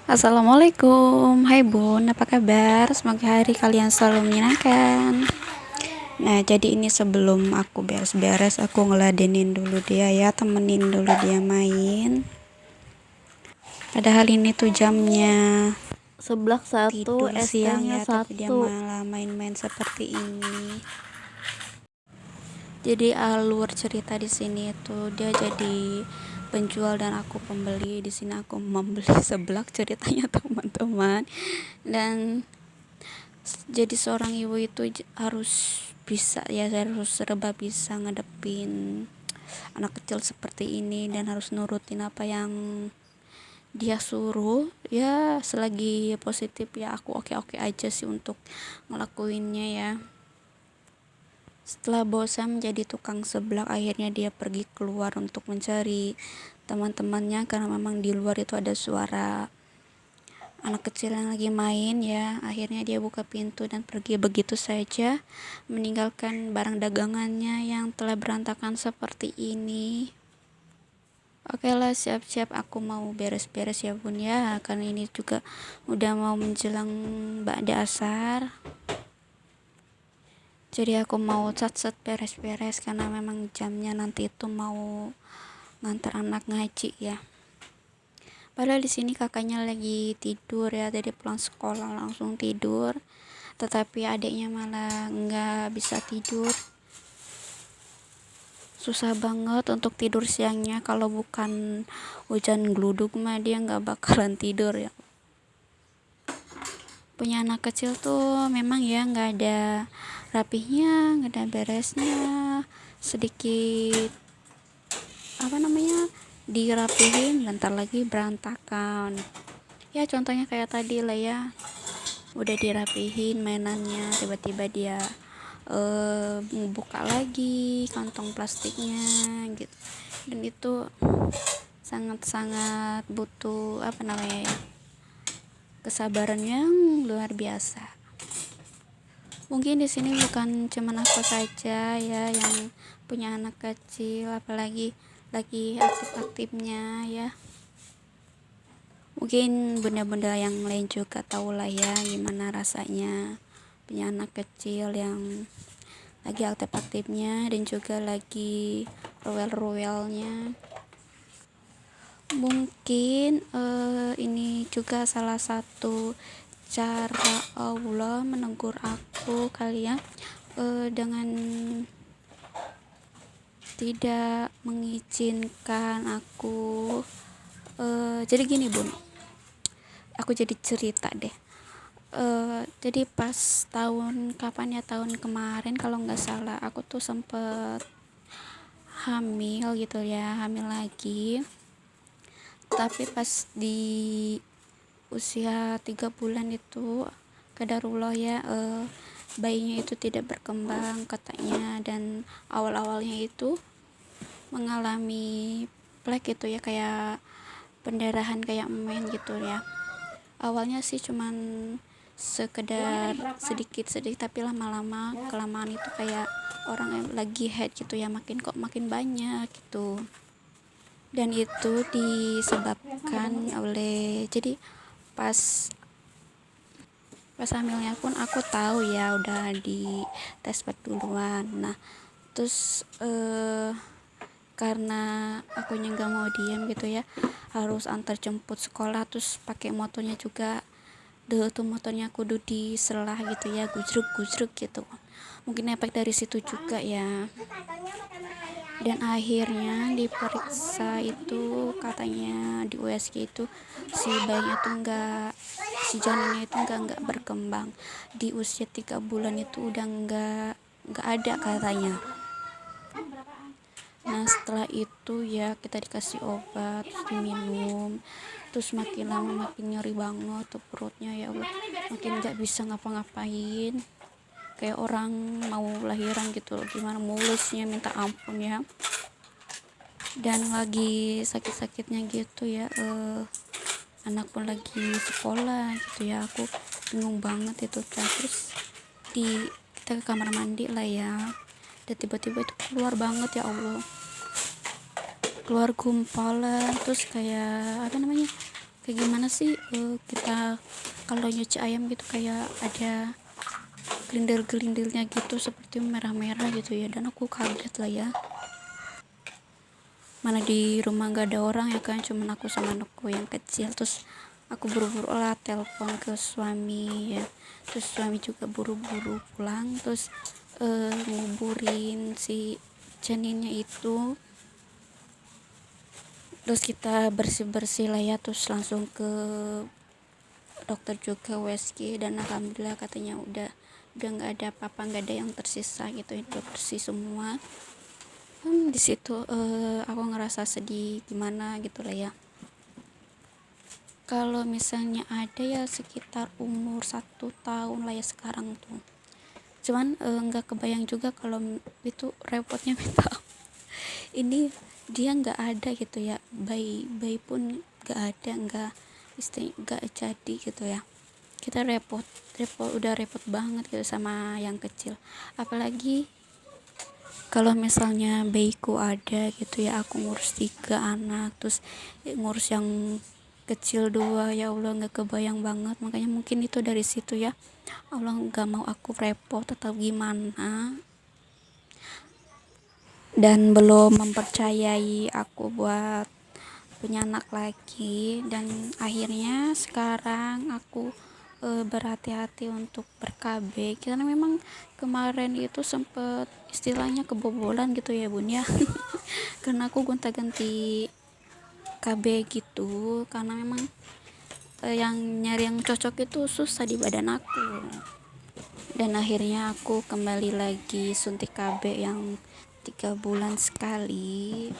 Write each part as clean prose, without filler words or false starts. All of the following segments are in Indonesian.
Assalamualaikum, hai Bun, apa kabar? Semoga hari kalian selalu menyenangkan. Nah, jadi ini sebelum aku beres-beres, aku ngeladenin dulu dia ya, temenin dulu dia main. Padahal ini tuh jamnya Seblak satu, tidur es siang tehnya ya, tapi dia satu. malah main-main seperti ini. Jadi alur cerita di sini itu dia jadi penjual dan aku pembeli. Di sini aku membeli seblak ceritanya teman-teman. Dan jadi seorang ibu itu harus bisa ya, harus serba bisa ngadepin anak kecil seperti ini dan harus nurutin apa yang dia suruh ya. Selagi positif ya aku oke-oke aja sih untuk ngelakuinnya ya. Setelah bosan menjadi tukang seblak, akhirnya dia pergi keluar untuk mencari teman-temannya karena memang di luar itu ada suara anak kecil yang lagi main ya. Akhirnya dia buka pintu dan pergi begitu saja, meninggalkan barang dagangannya yang telah berantakan seperti ini. Oke lah, siap-siap aku mau beres-beres ya Bun ya, karena ini juga udah mau menjelang ba'da asar. Jadi aku mau set beres-beres karena memang jamnya nanti itu mau ngantar anak ngaji ya. Padahal di sini kakaknya lagi tidur ya, dari pulang sekolah langsung tidur. Tetapi adiknya malah nggak bisa tidur. Susah banget untuk tidur siangnya, kalau bukan hujan gluduk mah dia nggak bakalan tidur ya. Punya anak kecil tuh memang ya nggak ada rapihnya, nggak ada beresnya, sedikit dirapihin bentar lagi berantakan. Ya contohnya kayak tadi lah ya, udah dirapihin mainannya, tiba-tiba dia buka lagi kantong plastiknya gitu. Dan itu sangat-sangat butuh kesabaran yang luar biasa. Mungkin di sini bukan cuma aku saja ya yang punya anak kecil, apalagi lagi aktif-aktifnya ya. Mungkin bunda-bunda yang lain juga tahu lah ya gimana rasanya punya anak kecil yang lagi aktif-aktifnya dan juga lagi rewel-rewelnya. Mungkin ini juga salah satu cara Allah menegur aku kali ya, dengan tidak mengizinkan aku. Jadi gini Bun, aku jadi cerita deh. Jadi pas tahun kemarin kalau nggak salah, aku tuh sempet hamil gitu ya, hamil lagi. Tapi pas di usia 3 bulan itu qadarullah ya, bayinya itu tidak berkembang katanya, dan awal-awalnya itu mengalami plek gitu ya, kayak pendarahan kayak main gitu ya. Awalnya sih cuman sekedar sedikit tapi lama-lama kelamaan itu kayak orang yang lagi head gitu ya, makin banyak gitu. Dan itu disebabkan oleh, jadi pas hamilnya pun aku tahu ya udah di tes duluan. Nah terus karena akunya nggak mau diam gitu ya, harus antar jemput sekolah, terus pakai motornya juga. Tuh motornya kudu diselah gitu ya, gujruk gitu. Mungkin efek dari situ juga ya. Dan akhirnya diperiksa itu katanya di USG itu si bayinya tuh si janinnya itu enggak berkembang. Di usia 3 bulan itu udah enggak ada katanya. Nah setelah itu ya kita dikasih obat, terus diminum, terus makin lama makin nyeri banget tuh perutnya ya Allah, makin nggak bisa ngapa-ngapain, kayak orang mau lahiran gitu loh, gimana mulusnya minta ampun ya. Dan lagi sakit-sakitnya gitu ya, anak pun lagi sekolah gitu ya, aku bingung banget itu. Terus kita ke kamar mandi lah ya, dan tiba-tiba itu keluar banget ya Allah, keluar gumpalan, terus kayak kayak gimana sih kita kalau nyuci ayam gitu kayak ada gelindir-gelindirnya gitu seperti merah-merah gitu ya, dan aku kaget lah ya, mana di rumah gak ada orang ya kan, cuman aku sama anakku yang kecil. Terus aku buru-buru lah telepon ke suami ya, terus suami juga buru-buru pulang, terus nguburin si janinnya itu. Terus kita bersih-bersih lah ya, terus langsung ke dokter juga USG, dan alhamdulillah katanya udah nggak ada apa-apa, nggak ada yang tersisa gitu, udah bersih semua. Di situ aku ngerasa sedih gimana gitu lah ya. Kalau misalnya ada ya sekitar umur 1 tahun lah ya sekarang tuh, cuman nggak kebayang juga kalau itu repotnya minta ini dia nggak ada gitu ya, bayi pun nggak ada, nggak jadi gitu ya. Kita repot udah repot banget gitu sama yang kecil, apalagi kalau misalnya bayiku ada gitu ya, aku ngurus 3 anak, terus ngurus yang kecil 2, ya Allah nggak kebayang banget. Makanya mungkin itu dari situ ya, Allah nggak mau aku repot atau gimana, dan belum mempercayai aku buat punya anak lagi. Dan akhirnya sekarang aku berhati-hati untuk ber-KB, karena memang kemarin itu sempet istilahnya kebobolan gitu ya bun ya karena aku gonta-ganti KB gitu, karena memang yang nyari yang cocok itu susah di badan aku. Dan akhirnya aku kembali lagi suntik KB yang 3 bulan sekali.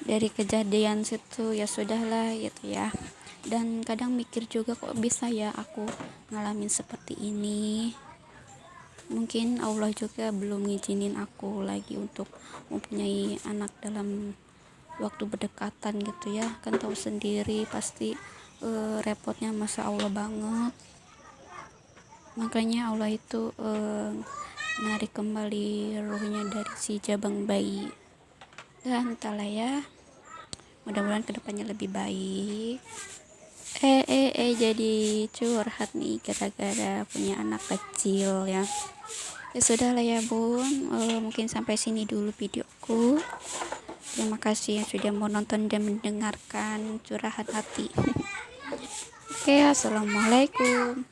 Dari kejadian situ ya sudahlah gitu ya, dan kadang mikir juga kok bisa ya aku ngalamin seperti ini. Mungkin Allah juga belum ngizinin aku lagi untuk mempunyai anak dalam waktu berdekatan gitu ya, kan tahu sendiri pasti repotnya masa Allah banget. Makanya Allah itu narik kembali ruhnya dari si jabang bayi. Dan entahlah ya, mudah-mudahan kedepannya lebih baik. Jadi curhat nih gara-gara punya anak kecil ya. Ya sudah lah ya bun, mungkin sampai sini dulu videoku. Terima kasih yang sudah mau nonton dan mendengarkan curahan hati. Oke, assalamualaikum.